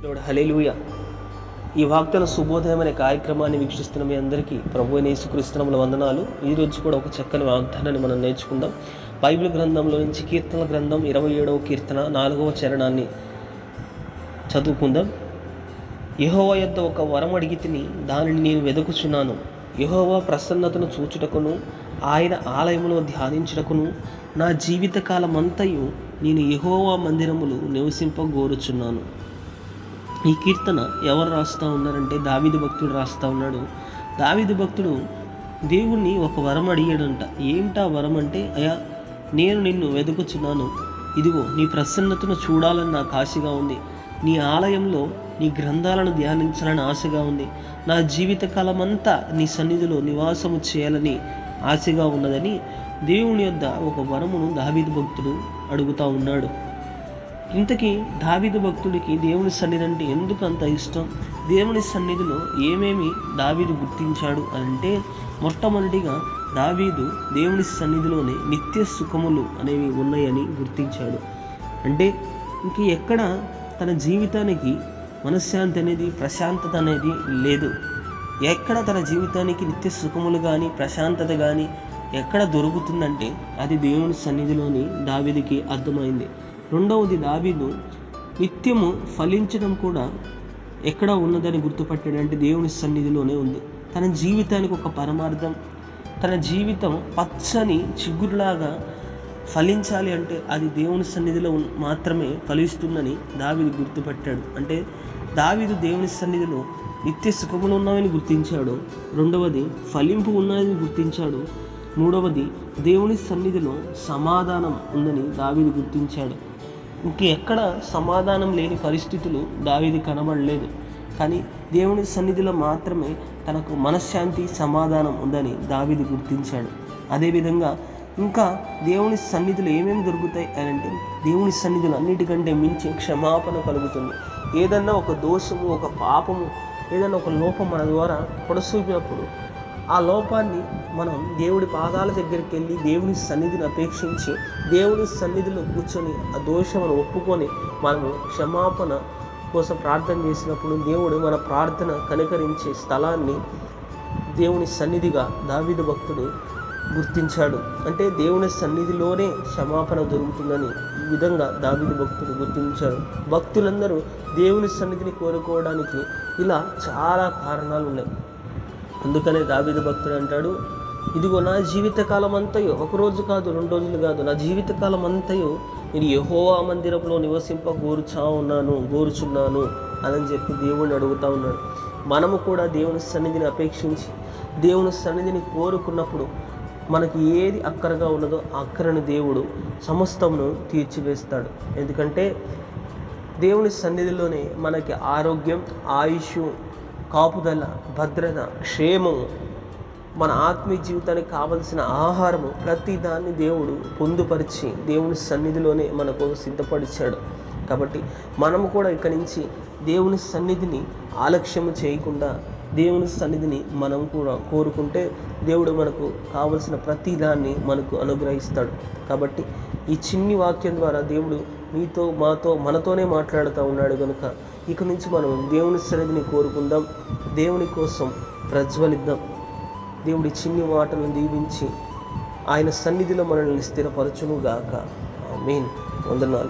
Load హల్లెలూయా. ఈ వాగ్దాన శుభోదయం అనే కార్యక్రమాన్ని వీక్షిస్తున్న మీ అందరికీ ప్రభువైన యేసుక్రీస్తునామమున వందనాలు. ఈరోజు కూడా ఒక చక్కని వాగ్దానాన్ని మనం నేర్చుకుందాం. బైబిల్ గ్రంథంలో నుంచి కీర్తనల గ్రంథం 27వ కీర్తన 4వ చరణాన్ని చదువుకుందాం. యెహోవా యొద్ద ఒక వరం అడిగితిని, దానిని నేను వెదకుచున్నాను. యెహోవా ప్రసన్నతను చూచుటకును ఆయన ఆలయములో ధ్యానించుటకును నా జీవితకాలమంతయు నేను యెహోవా మందిరములు నివసింపగోరుచున్నాను. ఈ కీర్తన ఎవరు రాస్తూ ఉన్నారంటే దావీదు భక్తుడు రాస్తూ ఉన్నాడు. దావీదు భక్తుడు దేవుణ్ణి ఒక వరం అడిగాడంట. ఏమిటా వరం అంటే, అయ్యా నేను నిన్ను వెతుకుచున్నాను, ఇదిగో నీ ప్రసన్నతను చూడాలని నాకు ఆశగా ఉంది, నీ ఆలయంలో నీ గ్రంథాలను ధ్యానించాలని ఆశగా ఉంది, నా జీవితకాలమంతా నీ సన్నిధిలో నివాసము చేయాలని ఆశగా ఉన్నదని దేవుని యొద్ద ఒక వరమును దావీదు భక్తుడు అడుగుతూ ఉన్నాడు. ఇంతకీ దావీదు భక్తుడికి దేవుని సన్నిధి అంటే ఎందుకు అంత ఇష్టం? దేవుని సన్నిధిలో ఏమేమి దావీదు గుర్తించాడు అంటే, మొట్టమొదటిగా దావీదు దేవుని సన్నిధిలోనే నిత్య సుఖములు అనేవి ఉన్నాయని గుర్తించాడు. అంటే ఇంక ఎక్కడ తన జీవితానికి మనశ్శాంతి అనేది, ప్రశాంతత అనేది లేదు. ఎక్కడ తన జీవితానికి నిత్య సుఖములు కానీ ప్రశాంతత కానీ ఎక్కడ దొరుకుతుందంటే అది దేవుని సన్నిధిలోని దావీదుకి అర్థమైంది. రెండవది, దావీదు నిత్యము ఫలించడం కూడా ఎక్కడ ఉన్నదని గుర్తుపట్టాడు అంటే దేవుని సన్నిధిలోనే ఉంది. తన జీవితానికి ఒక పరమార్థం, తన జీవితం పచ్చని చిగురులాగా ఫలించాలి అంటే అది దేవుని సన్నిధిలో మాత్రమే ఫలిస్తుందని దావీదు గుర్తుపట్టాడు. అంటే దావీదు దేవుని సన్నిధిలో నిత్య సుఖములు ఉన్నాయని గుర్తించాడు. రెండవది, ఫలింపు ఉన్నదని గుర్తించాడు. మూడవది, దేవుని సన్నిధిలో సమాధానం ఉందని దావీదు గుర్తించాడు. ఇంకెక్కడ సమాధానం లేని పరిస్థితులు దావీదు కనబడలేదు. కానీ దేవుని సన్నిధిలో మాత్రమే తనకు మనశ్శాంతి, సమాధానం ఉందని దావీదు గుర్తించాడు. అదేవిధంగా ఇంకా దేవుని సన్నిధిలో ఏమేమి దొరుకుతాయి అని అంటే, దేవుని సన్నిధిలో అన్నిటికంటే మించి క్షమాపణ కలుగుతుంది. ఏదన్నా ఒక దోషము, ఒక పాపము, ఏదన్నా ఒక లోపం మన ద్వారా పొడసూపినప్పుడు ఆ లోపాన్ని మనం దేవుడి పాదాల దగ్గరికి వెళ్ళి దేవుని సన్నిధిని అపేక్షించి దేవుని సన్నిధిలో కూర్చొని ఆ దోషమును ఒప్పుకొని మనము క్షమాపణ కోసం ప్రార్థన చేసినప్పుడు దేవుడు మన ప్రార్థన కనికరించే స్థలాన్ని దేవుని సన్నిధిగా దావీదు భక్తుడు గుర్తించాడు. అంటే దేవుని సన్నిధిలోనే క్షమాపణ దొరుకుతుందని ఈ విధంగా దావీదు భక్తుడు గుర్తించాడు. భక్తులందరూ దేవుని సన్నిధిని కోరుకోవడానికి ఇలా చాలా కారణాలు ఉన్నాయి. అందుకనే దావీదు భక్తుడు అంటాడు, ఇదిగో నా జీవితకాలం అంతయు, ఒకరోజు కాదు, 2 రోజులు కాదు, నా జీవితకాలం అంతయు నేను యెహోవా మందిరంలో గోరుచున్నాను అని చెప్పి దేవుణ్ణి అడుగుతూ ఉన్నాడు. మనము కూడా దేవుని సన్నిధిని అపేక్షించి దేవుని సన్నిధిని కోరుకున్నప్పుడు మనకి ఏది అక్కరగా ఉన్నదో ఆ అక్కరని దేవుడు సమస్తమును తీర్చివేస్తాడు. ఎందుకంటే దేవుని సన్నిధిలోనే మనకి ఆరోగ్యం, ఆయుష్, కాపుదల, భద్రత, క్షేమము, మన ఆత్మీయ జీవితానికి కావలసిన ఆహారము, ప్రతి దాన్ని దేవుడు పొందుపరిచి దేవుని సన్నిధిలోనే మనకు సిద్ధపరిచాడు. కాబట్టి మనము కూడా ఇక్కడి నుంచి దేవుని సన్నిధిని ఆలక్ష్యము చేయకుండా దేవుని సన్నిధిని మనం కూడా కోరుకుంటే దేవుడు మనకు కావలసిన ప్రతి దాన్ని మనకు అనుగ్రహిస్తాడు. కాబట్టి ఈ చిన్ని వాక్యం ద్వారా దేవుడు మీతో, మాతో, మనతోనే మాట్లాడుతూ ఉన్నాడు కనుక ఇక నుంచి మనం దేవుని సన్నిధిని కోరుకుందాం, దేవుని కోసం ప్రజ్వలిద్దాం. దేవుడి చిన్ని మాటలను దీవించి ఆయన సన్నిధిలో మనల్ని స్థిరపరచును గాక. ఆమేన్. వందనాలు.